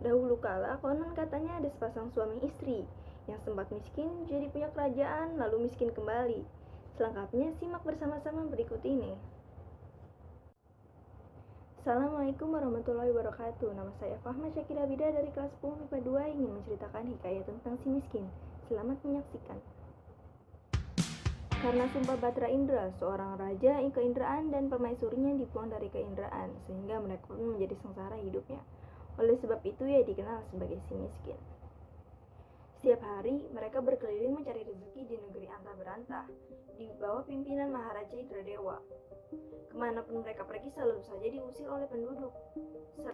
Dahulu kala, konon katanya ada sepasang suami istri yang sempat miskin jadi punya kerajaan lalu miskin kembali. Selengkapnya simak bersama-sama berikut ini. Assalamualaikum warahmatullahi wabarakatuh. Nama saya Fahma Syakira Bida dari kelas 10 MIPA 2 ingin menceritakan hikayat tentang si miskin. Selamat menyaksikan. Karena sumpah Batra Indra, seorang raja keindraan dan permaisurinya dibuang dari keindraan, sehingga mereka pun menjadi sengsara hidupnya. Oleh sebab itu ia dikenal sebagai si miskin. Setiap hari mereka berkeliling mencari rezeki di negeri antah berantah, di bawah pimpinan Maharaja Indradewa. Kemanapun mereka pergi selalu saja diusir oleh penduduk,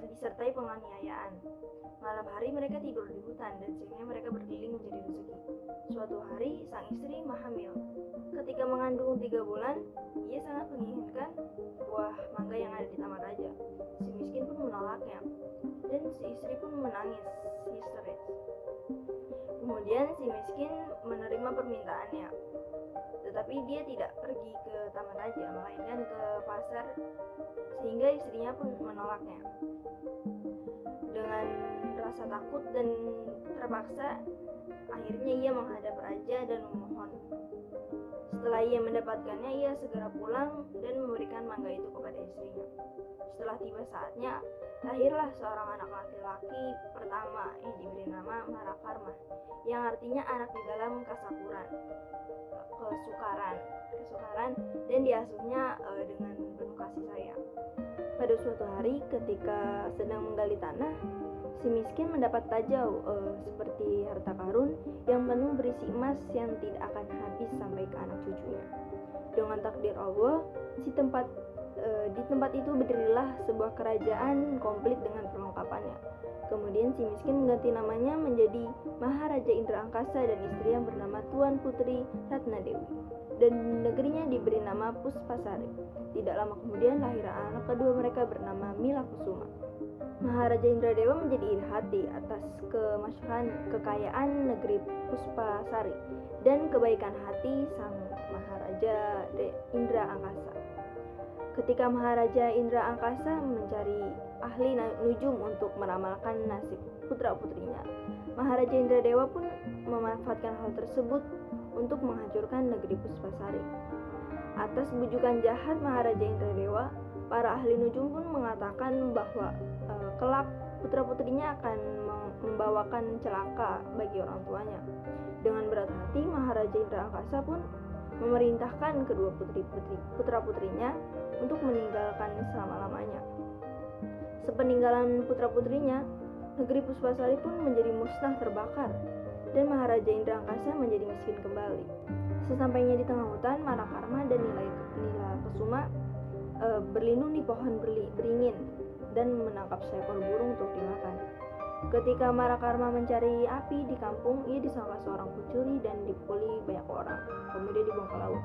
disertai penganiayaan. Malam hari mereka tidur di hutan dan siangnya mereka berkeliling mencari rezeki. Suatu hari sang istri hamil. Ketika mengandung 3 bulan, ia sangat menginginkan buah mangga yang ada di taman raja. Si miskin pun menolaknya, dan si istri pun menangis histeris. Kemudian si miskin menerima permintaannya, tetapi dia tidak pergi ke taman raja, melainkan ke pasar, sehingga istrinya pun menolaknya. Dengan rasa takut dan terpaksa, akhirnya ia menghadap raja dan memohon. Setelah ia mendapatkannya, ia segera pulang dan memberikan mangga itu kepada istrinya. Setelah tiba saatnya, lahirlah seorang anak laki-laki pertama yang diberi nama Marakarma, yang artinya anak di dalam kesukaran, dan diasuhnya dengan penuh kasih sayang. Pada suatu hari ketika sedang menggali tanah, si miskin mendapat tajau seperti harta karun yang penuh berisi emas yang tidak akan habis sampai ke anak cucunya. Dengan takdir Allah, di tempat itu berdirilah sebuah kerajaan komplit dengan perlengkapannya. Kemudian si miskin mengganti namanya menjadi Maharaja Indra Angkasa dan istri yang bernama Tuan Putri Ratna Dewi, dan negerinya diberi nama Puspasari. Tidak lama kemudian lahir anak kedua mereka bernama Mila Kusuma. Maharaja Indradewa menjadi iri hati atas kemasyhuran kekayaan negeri Puspasari dan kebaikan hati sang Maharaja Indra Angkasa. Ketika Maharaja Indra Angkasa mencari ahli nujum untuk meramalkan nasib putra-putrinya, Maharaja Indradewa pun memanfaatkan hal tersebut untuk menghancurkan negeri Puspasari. Atas bujukan jahat Maharaja Indradewa, para ahli nujum pun mengatakan bahwa kelak putra-putrinya akan membawakan celaka bagi orang tuanya. Dengan berat hati, Maharaja Indra Angkasa pun memerintahkan kedua putra-putrinya untuk meninggalkan selama-lamanya. Sepeninggalan putra-putrinya, negeri Puspasari pun menjadi musnah terbakar, dan Maharaja Indra Angkasa menjadi miskin kembali. Sesampainya di tengah hutan, Marakarma dan Nila Kusuma berlindung di pohon beringin dan menangkap seekor burung untuk dimakan. Ketika Marakarma mencari api di kampung, ia disangka seorang pencuri dan dipukuli banyak orang, kemudian dibuang ke laut.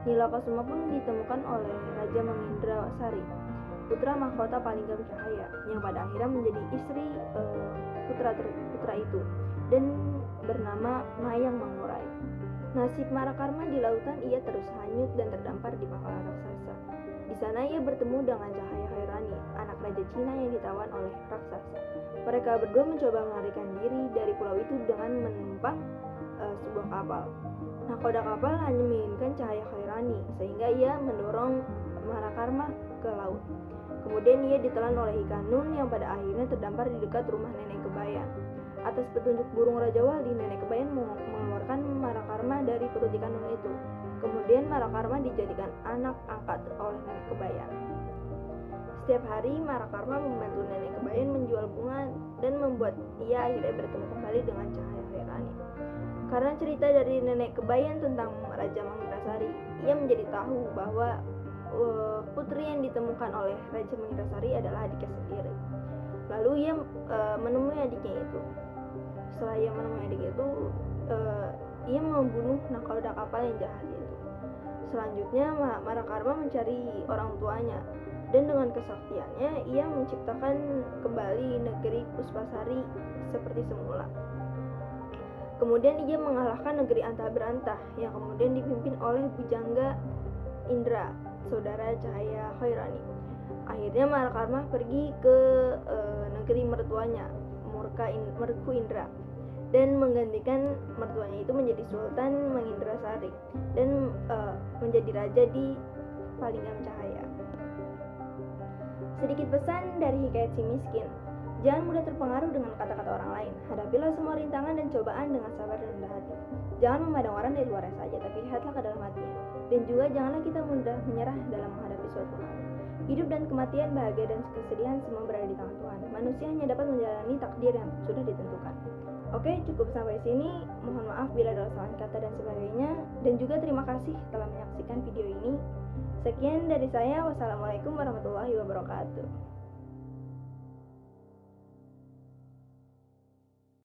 Nila Kusuma pun ditemukan oleh Raja Mangindrasari, putra mahkota Palingga Cahaya, yang pada akhirnya menjadi istri putra itu dan bernama Mayang Mangurai. Nasib Marakarma di lautan, ia terus hanyut dan terdampar di pangkalan raksasa. Di sana ia bertemu dengan Cahaya Khairani, anak Raja Cina yang ditawan oleh raksasa. Mereka berdua mencoba melarikan diri dari pulau itu dengan menumpang sebuah kapal. Nahkoda kapal hanya menginginkan Cahaya Khairani, sehingga ia mendorong Marakarma ke laut. Kemudian ia ditelan oleh ikan nun yang pada akhirnya terdampar di dekat rumah Nenek Kebayan. Atas petunjuk burung Raja Wali, Nenek Kebayan mengeluarkan Marakarma dari perut ikan nun itu. Kemudian Marakarma dijadikan anak angkat oleh Nenek Kebayan. Setiap hari Marakarma membantu Nenek Kebayan menjual bunga dan membuat ia akhirnya bertemu kembali dengan Cahaya Khairani. Karena cerita dari Nenek Kebayan tentang Raja Mangindrasari, ia menjadi tahu bahwa putri yang ditemukan oleh Raja Mangindrasari adalah adiknya sendiri. Lalu ia menemui adiknya itu. Setelah ia menemui adik itu, ia membunuh nahkoda kapal yang jahat itu. Selanjutnya Marakarma mencari orang tuanya, dan dengan kesaktiannya ia menciptakan kembali negeri Puspasari seperti semula. Kemudian ia mengalahkan negeri antah berantah yang kemudian dipimpin oleh Bujangga Indra, saudara Cahaya Khairani. Akhirnya Marakarma pergi ke negeri mertuanya, Merku Indra dan menggantikan mertuanya itu menjadi Sultan Mangindrasari dan menjadi raja di Palingam Cahaya. Sedikit pesan dari Hikayat Si Miskin. Jangan mudah terpengaruh dengan kata-kata orang lain. Hadapilah semua rintangan dan cobaan dengan sabar dan rendah hati. Jangan memandang orang dari luar saja, tapi lihatlah ke dalam hatinya. Dan juga janganlah kita mudah menyerah dalam menghadapi suatu hal. Hidup dan kematian, bahagia dan kesedihan semua berada di tangan Tuhan. Manusia hanya dapat menjalani takdir yang sudah ditentukan. Oke, cukup sampai sini. Mohon maaf bila ada kesalahan kata dan sebagainya. Dan juga terima kasih telah menyaksikan video ini. Sekian dari saya. Wassalamualaikum warahmatullahi wabarakatuh.